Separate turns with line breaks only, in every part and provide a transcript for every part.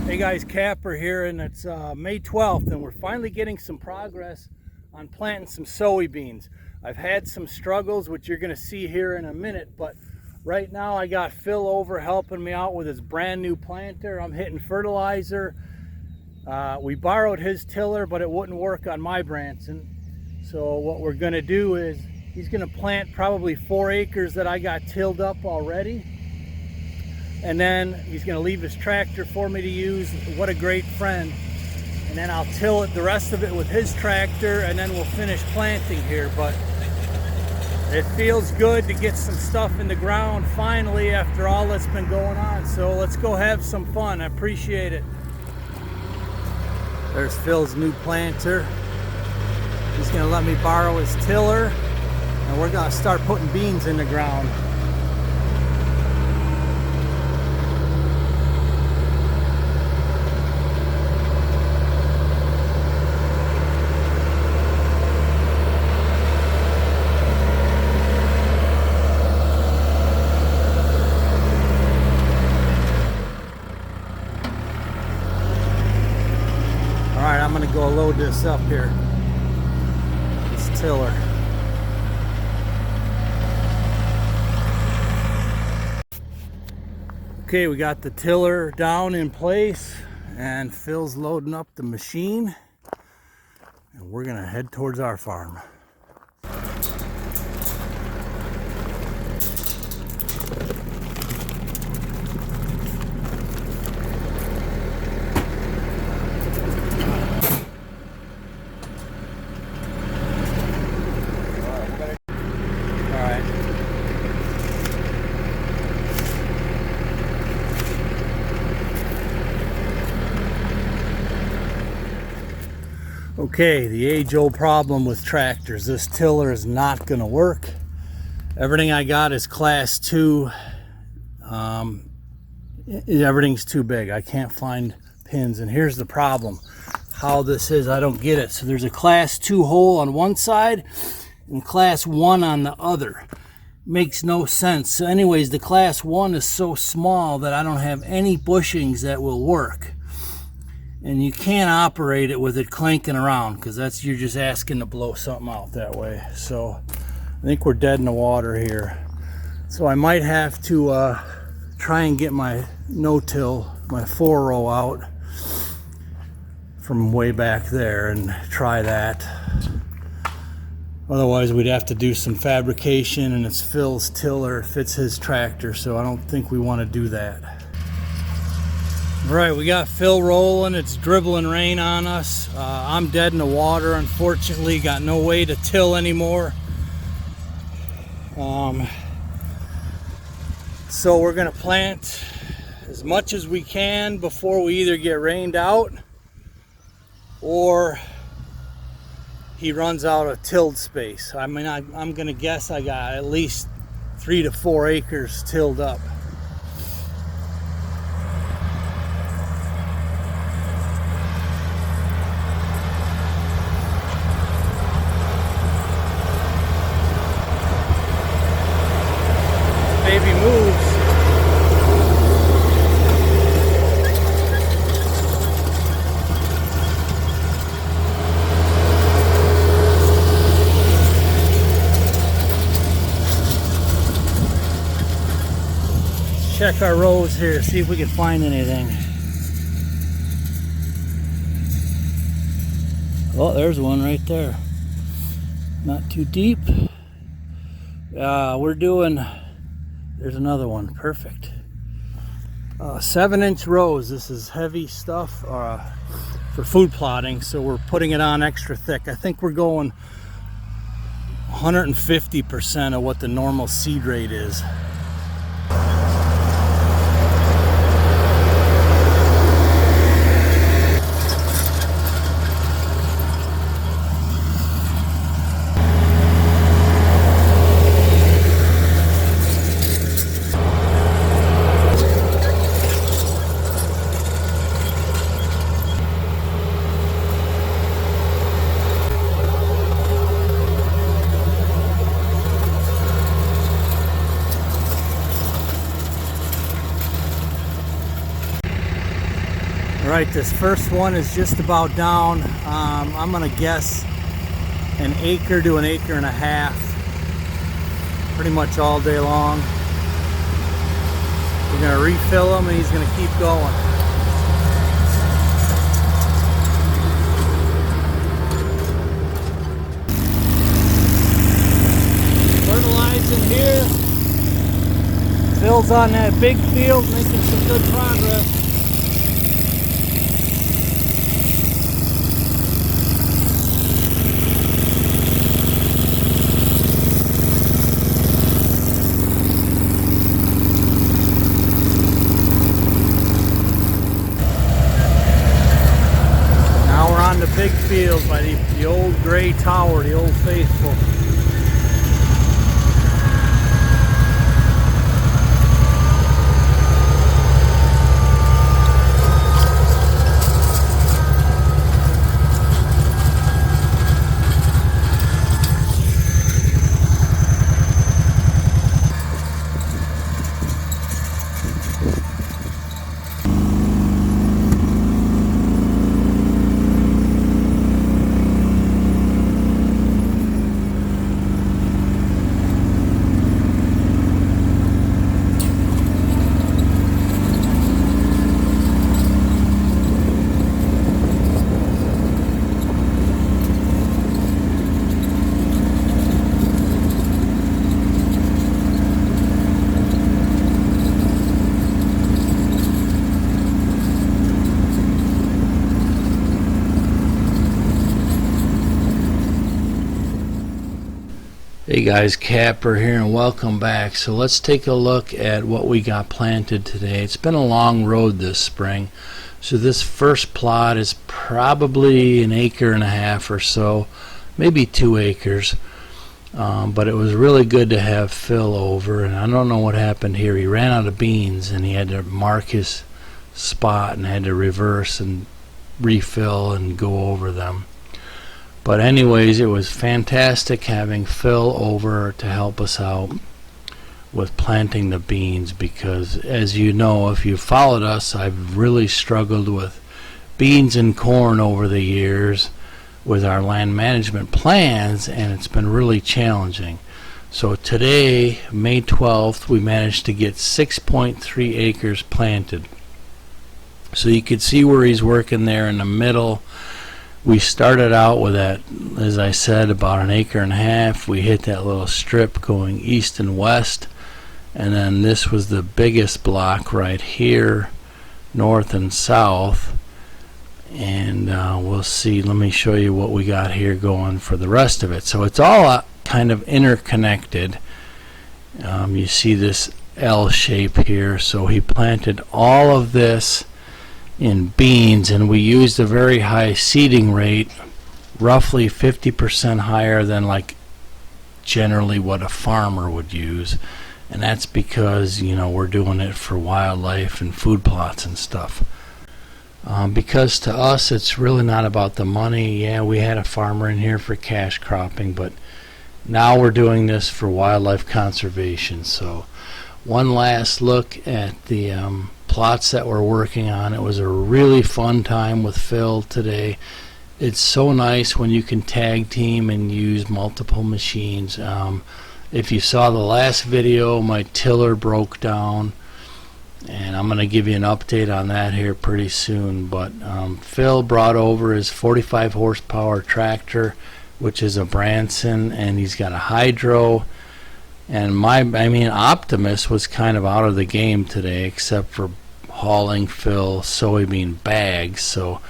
Hey guys, Kapper here, and it's May 12th, and we're finally getting some progress on planting some soybeans. I've had some struggles, which you're going to see here in a minute, but right now I got Phil over helping me out with his brand new planter. I'm hitting fertilizer. We borrowed his tiller, but it wouldn't work on my Branson. So what we're going to do is he's going to plant probably 4 acres that I got tilled up already. And then he's going to leave his tractor for me to use. What a great friend. And then I'll till it, the rest of it, with his tractor, and then we'll finish planting here. But it feels good to get some stuff in the ground finally after all that's been going on. So let's go have some fun. I appreciate it. There's Phil's new planter. He's going to let me borrow his tiller, and we're going to start putting beans in the ground. Alright, I'm going to go load this up here. This tiller. Okay, we got the tiller down in place, and Phil's loading up the machine, and we're going to head towards our farm. Okay, the age-old problem with tractors. This tiller is not going to work. Everything I got is class 2. Everything's too big. I can't find pins. And here's the problem. How this is, I don't get it. So there's a class 2 hole on one side and class 1 on the other. Makes no sense. So anyways, the class 1 is so small that I don't have any bushings that will work. And you can't operate it with it clanking around, because that's, you're just asking to blow something out that way. So I think we're dead in the water here. So I might have to try and get my no-till, my 4-row out from way back there and try that. Otherwise we'd have to do some fabrication, and it's Phil's tiller, it fits his tractor, so I don't think we want to do that. Right, we got Phil rolling. It's dribbling rain on us. I'm dead in the water, unfortunately. Got no way to till anymore. So we're gonna plant as much as we can before we either get rained out or he runs out of tilled space. I mean, I'm gonna guess I got at least 3 to 4 acres tilled up. Baby moves. Check our rows here, see if we can find anything. Oh, there's one right there. Not too deep. We're doing, there's another one, perfect. 7-inch rows. This is heavy stuff for food plotting, so we're putting it on extra thick. I think we're going 150% of what the normal seed rate is. Right, this first one is just about down. I'm gonna guess an acre to an acre and a half, pretty much all day long. We're gonna refill him and he's gonna keep going. Fertilizing here. Phil's on that big field making some good progress. The big field by the old gray tower, the old faithful. Hey guys, Kapper here and welcome back. So let's take a look at what we got planted today. It's been a long road this spring. So this first plot is probably an acre and a half or so, maybe 2 acres. But it was really good to have Phil over, and I don't know what happened here. He ran out of beans and he had to mark his spot and had to reverse and refill and go over them. But anyways, it was fantastic having Phil over to help us out with planting the beans, because as you know, if you've followed us, I've really struggled with beans and corn over the years with our land management plans, and it's been really challenging. So today, May 12th, we managed to get 6.3 acres planted. So you could see where he's working there in the middle. We started out with that, as I said, about an acre and a half. We hit that little strip going east and west, and then this was the biggest block right here, north and south. And we'll see, let me show you what we got here going for the rest of it. So it's all kind of interconnected. You see this L shape here. So he planted all of this in beans, and we used a very high seeding rate, roughly 50% higher than like generally what a farmer would use. And that's because, you know, we're doing it for wildlife and food plots and stuff. Because to us it's really not about the money. Yeah, we had a farmer in here for cash cropping, but now we're doing this for wildlife conservation. So one last look at the plots that we're working on. It was a really fun time with Phil today. It's so nice when you can tag team and use multiple machines. If you saw the last video, my tiller broke down, and I'm going to give you an update on that here pretty soon. But Phil brought over his 45 horsepower tractor, which is a Branson, and he's got a hydro. And Optimus was kind of out of the game today, except for hauling Phil soybean bags. So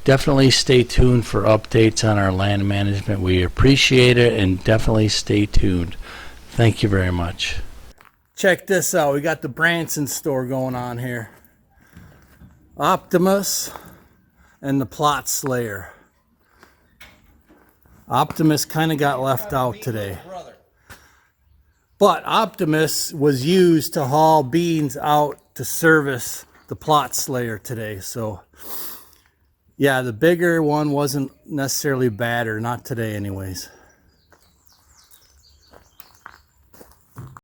definitely stay tuned for updates on our land management. We appreciate it, and definitely stay tuned. Thank you very much. Check this out. We got the Branson store going on here. Optimus and the Plot Slayer. Optimus kind of got left out today. But Optimus was used to haul beans out to service the Plot Slayer today. So yeah, the bigger one wasn't necessarily bad, or not today anyways.